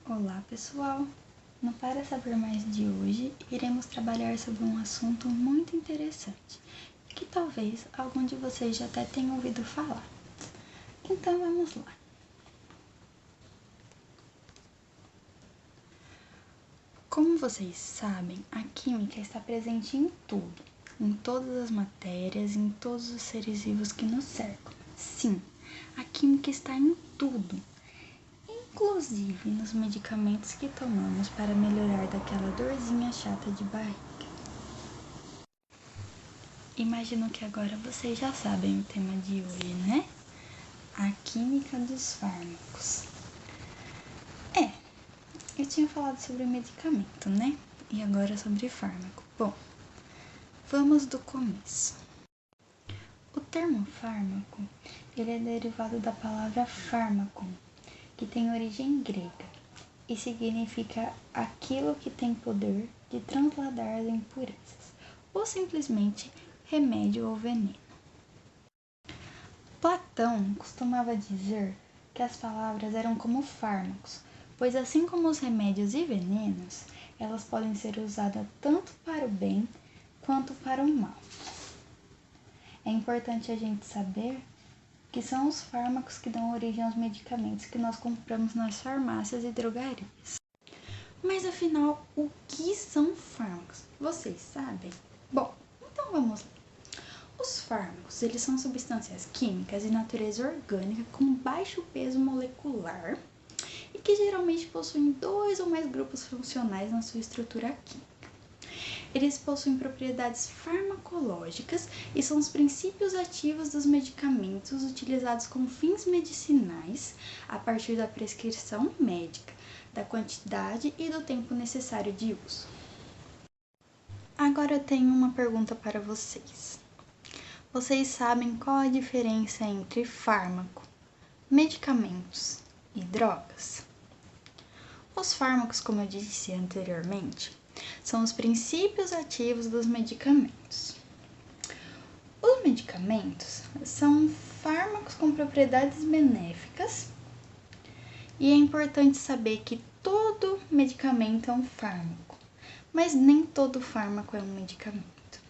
Olá pessoal! No Para Saber Mais de hoje, iremos trabalhar sobre um assunto muito interessante e que talvez algum de vocês já até tenha ouvido falar. Então vamos lá! Como vocês sabem, a química está presente em tudo, em todas as matérias, em todos os seres vivos que nos cercam. Sim, a química está em tudo! Inclusive nos medicamentos que tomamos para melhorar daquela dorzinha chata de barriga. Imagino que agora vocês já sabem o tema de hoje, né? A química dos fármacos. Eu tinha falado sobre medicamento, né? E agora sobre fármaco. Bom, vamos do começo. O termo fármaco, ele é derivado da palavra fármaco, que tem origem grega e significa aquilo que tem poder de transladar as impurezas, ou simplesmente remédio ou veneno. Platão costumava dizer que as palavras eram como fármacos, pois assim como os remédios e venenos, elas podem ser usadas tanto para o bem quanto para o mal. É importante a gente saber que são os fármacos que dão origem aos medicamentos que nós compramos nas farmácias e drogarias. Mas afinal, o que são fármacos? Vocês sabem? Bom, então vamos lá. Os fármacos, eles são substâncias químicas de natureza orgânica com baixo peso molecular e que geralmente possuem 2 ou mais grupos funcionais na sua estrutura química. Eles possuem propriedades farmacológicas e são os princípios ativos dos medicamentos utilizados com fins medicinais a partir da prescrição médica, da quantidade e do tempo necessário de uso. Agora eu tenho uma pergunta para vocês. Vocês sabem qual a diferença entre fármaco, medicamentos e drogas? Os fármacos, como eu disse anteriormente, são os princípios ativos dos medicamentos. Os medicamentos são fármacos com propriedades benéficas e é importante saber que todo medicamento é um fármaco, mas nem todo fármaco é um medicamento.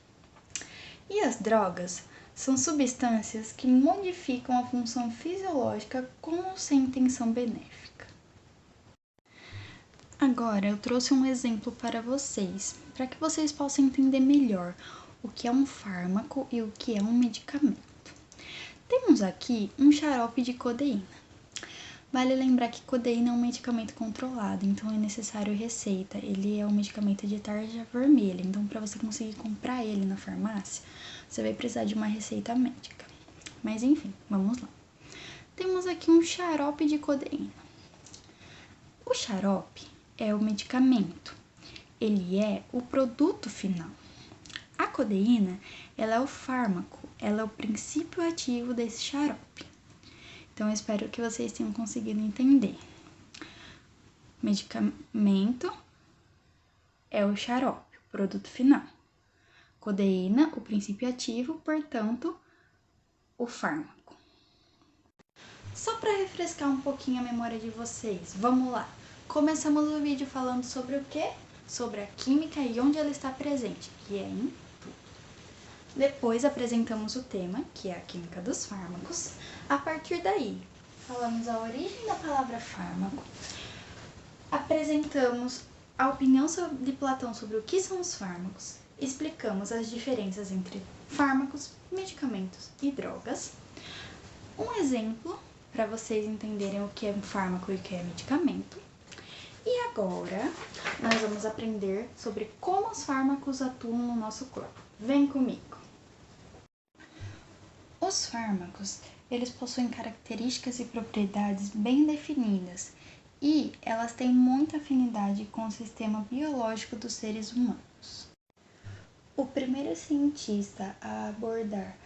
E as drogas são substâncias que modificam a função fisiológica com ou sem intenção benéfica. Agora eu trouxe um exemplo para que vocês possam entender melhor o que é um fármaco e o que é um medicamento. Temos aqui um xarope de codeína. Vale lembrar que codeína é um medicamento controlado, então é necessário receita. Ele é um medicamento de tarja vermelha, então para você conseguir comprar ele na farmácia, você vai precisar de uma receita médica. Mas enfim, vamos lá. Temos aqui um xarope de codeína. O xarope é o medicamento, ele é o produto final. A codeína, ela é o fármaco, ela é o princípio ativo desse xarope. Então, eu espero que vocês tenham conseguido entender. Medicamento é o xarope, o produto final. Codeína, o princípio ativo, portanto, o fármaco. Só para refrescar um pouquinho a memória de vocês, vamos lá. Começamos o vídeo falando sobre o quê? Sobre a química e onde ela está presente, que é em tudo. Depois apresentamos o tema, que é a química dos fármacos. A partir daí, falamos a origem da palavra fármaco, apresentamos a opinião de Platão sobre o que são os fármacos, explicamos as diferenças entre fármacos, medicamentos e drogas. Um exemplo para vocês entenderem o que é um fármaco e o que é medicamento. E agora, nós vamos aprender sobre como os fármacos atuam no nosso corpo. Vem comigo! Os fármacos, eles possuem características e propriedades bem definidas e elas têm muita afinidade com o sistema biológico dos seres humanos. O primeiro cientista a abordar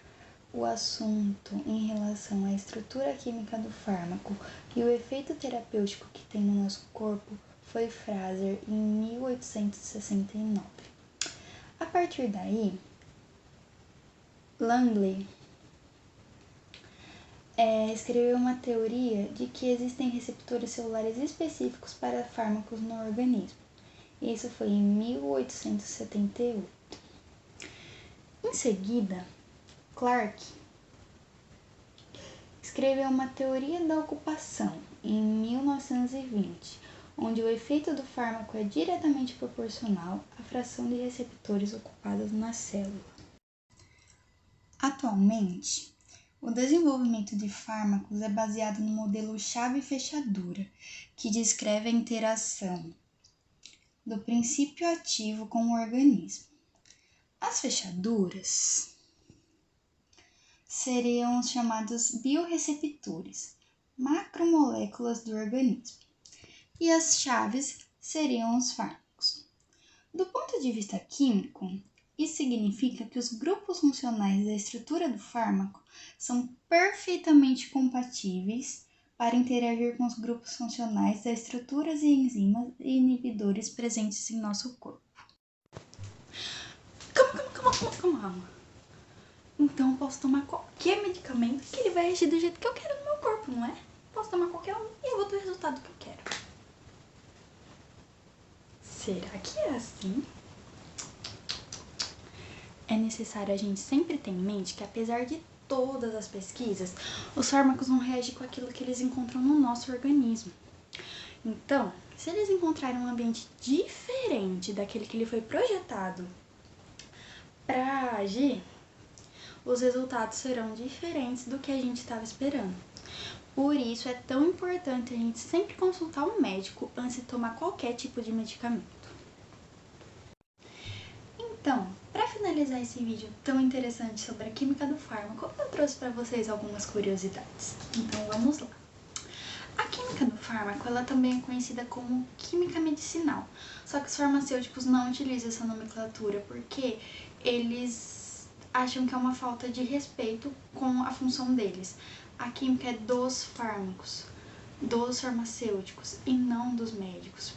o assunto em relação à estrutura química do fármaco e o efeito terapêutico que tem no nosso corpo foi Fraser em 1869. A partir daí, Langley escreveu uma teoria de que existem receptores celulares específicos para fármacos no organismo. Isso foi em 1878. Em seguida, Clark escreveu uma teoria da ocupação em 1920, onde o efeito do fármaco é diretamente proporcional à fração de receptores ocupados na célula. Atualmente, o desenvolvimento de fármacos é baseado no modelo chave-fechadura, que descreve a interação do princípio ativo com o organismo. As fechaduras seriam os chamados biorreceptores, macromoléculas do organismo, e as chaves seriam os fármacos. Do ponto de vista químico, isso significa que os grupos funcionais da estrutura do fármaco são perfeitamente compatíveis para interagir com os grupos funcionais das estruturas e enzimas e inibidores presentes em nosso corpo. Calma. Então eu posso tomar qualquer medicamento que ele vai agir do jeito que eu quero no meu corpo, não é? Posso tomar qualquer um e eu vou ter o resultado que eu quero. Será que é assim? É necessário a gente sempre ter em mente que, apesar de todas as pesquisas, os fármacos não reagem com aquilo que eles encontram no nosso organismo. Então, se eles encontrarem um ambiente diferente daquele que ele foi projetado para agir, os resultados serão diferentes do que a gente estava esperando. Por isso é tão importante a gente sempre consultar um médico antes de tomar qualquer tipo de medicamento. Então, para finalizar esse vídeo tão interessante sobre a química do fármaco, eu trouxe para vocês algumas curiosidades. Então vamos lá. A química do fármaco ela também é conhecida como química medicinal, só que os farmacêuticos não utilizam essa nomenclatura porque eles acham que é uma falta de respeito com a função deles. A química é dos fármacos, dos farmacêuticos e não dos médicos.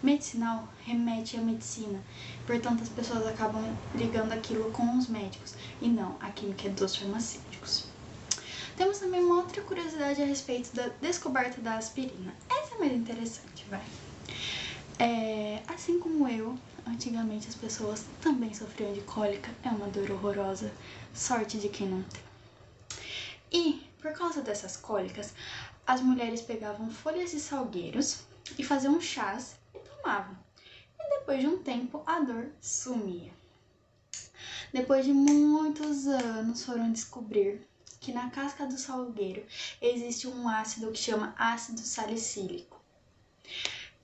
Medicinal remete à medicina, portanto as pessoas acabam ligando aquilo com os médicos, e não, a química é dos farmacêuticos. Temos também uma outra curiosidade a respeito da descoberta da aspirina. Essa é mais interessante, vai. Assim como eu, antigamente as pessoas também sofriam de cólica, é uma dor horrorosa, sorte de quem não tem. E, por causa dessas cólicas, as mulheres pegavam folhas de salgueiros e faziam chás e tomavam. E depois de um tempo, a dor sumia. Depois de muitos anos, foram descobrir que na casca do salgueiro existe um ácido que chama ácido salicílico.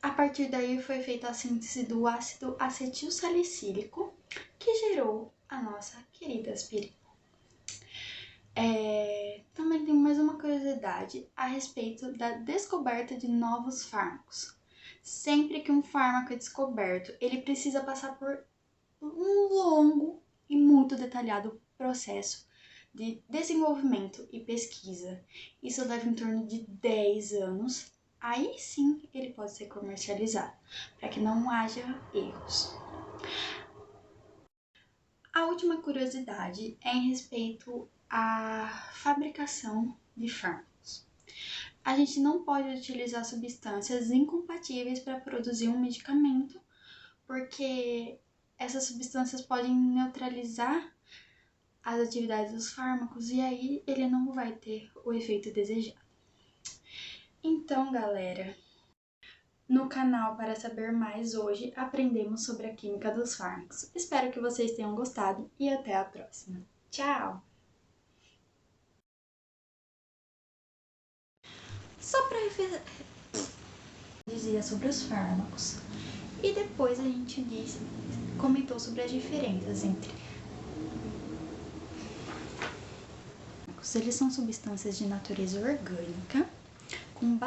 A partir daí foi feita a síntese do ácido acetilsalicílico, que gerou a nossa querida aspirina. Também tem mais uma curiosidade a respeito da descoberta de novos fármacos. Sempre que um fármaco é descoberto, ele precisa passar por um longo e muito detalhado processo de desenvolvimento e pesquisa. Isso leva em torno de 10 anos. Aí sim ele pode ser comercializado, para que não haja erros. A última curiosidade é em respeito à fabricação de fármacos. A gente não pode utilizar substâncias incompatíveis para produzir um medicamento, porque essas substâncias podem neutralizar as atividades dos fármacos e aí ele não vai ter o efeito desejado. Então, galera, no canal Para Saber Mais hoje aprendemos sobre a química dos fármacos. Espero que vocês tenham gostado e até a próxima. Tchau! Só para dizia sobre os fármacos e depois a gente comentou sobre as diferenças entre eles são substâncias de natureza orgânica com